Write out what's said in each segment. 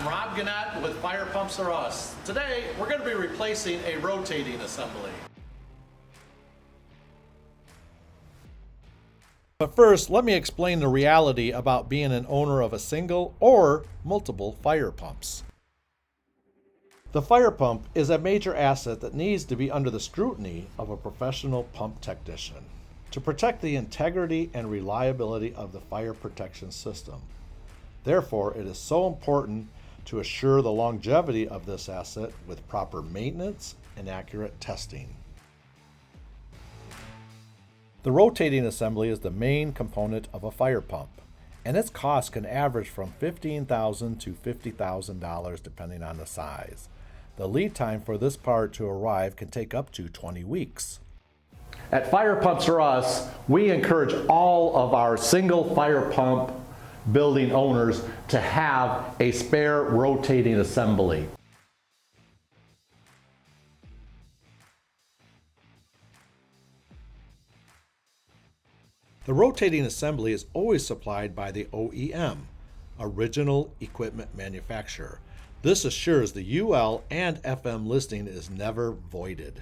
I'm Rob Gannett with Fire Pumps R Us. Today, we're going to be replacing a rotating assembly. But first, let me explain the reality about being an owner of a single or multiple fire pumps. The fire pump is a major asset that needs to be under the scrutiny of a professional pump technician to protect the integrity and reliability of the fire protection system. Therefore, it is so important to assure the longevity of this asset with proper maintenance and accurate testing. The rotating assembly is the main component of a fire pump, and its cost can average from $15,000 to $50,000 depending on the size. The lead time for this part to arrive can take up to 20 weeks. At Fire Pumps R Us, we encourage all of our single fire pump building owners to have a spare rotating assembly. The rotating assembly is always supplied by the OEM, Original Equipment Manufacturer. This assures the UL and FM listing is never voided.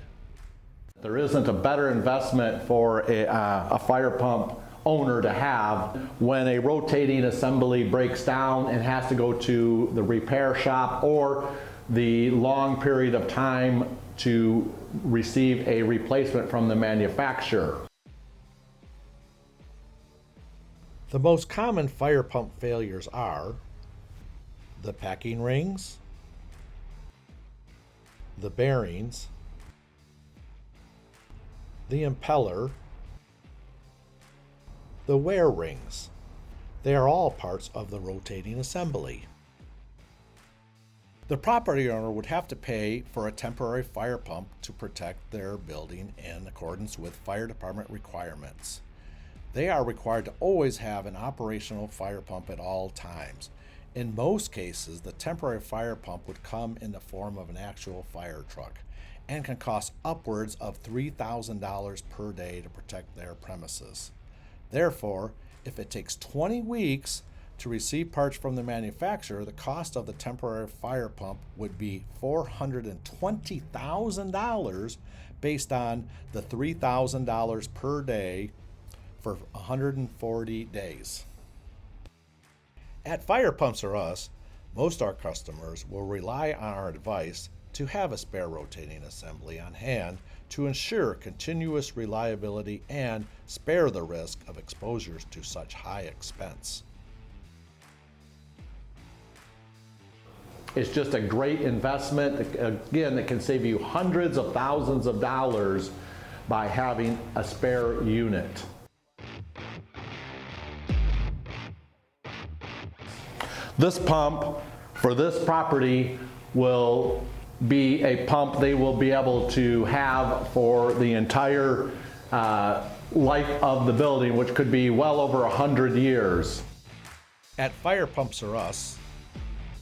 There isn't a better investment for a fire pump owner to have when a rotating assembly breaks down and has to go to the repair shop, or the long period of time to receive a replacement from the manufacturer. The most common fire pump failures are the packing rings, the bearings, the impeller, the wear rings. They are all parts of the rotating assembly. The property owner would have to pay for a temporary fire pump to protect their building in accordance with fire department requirements. They are required to always have an operational fire pump at all times. In most cases, the temporary fire pump would come in the form of an actual fire truck and can cost upwards of $3,000 per day to protect their premises. Therefore, if it takes 20 weeks to receive parts from the manufacturer, the cost of the temporary fire pump would be $420,000 based on the $3,000 per day for 140 days. At Fire Pumps R Us, most of our customers will rely on our advice to have a spare rotating assembly on hand to ensure continuous reliability and spare the risk of exposures to such high expense. It's just a great investment, again, that can save you hundreds of thousands of dollars by having a spare unit. This pump for this property will be a pump they will be able to have for the entire life of the building, which could be well over 100 years. At Fire Pumps R Us,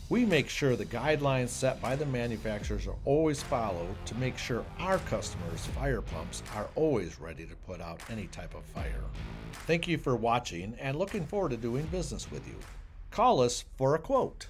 we make sure the guidelines set by the manufacturers are always followed to make sure our customers' fire pumps are always ready to put out any type of fire. Thank you for watching and looking forward to doing business with you. Call us for a quote.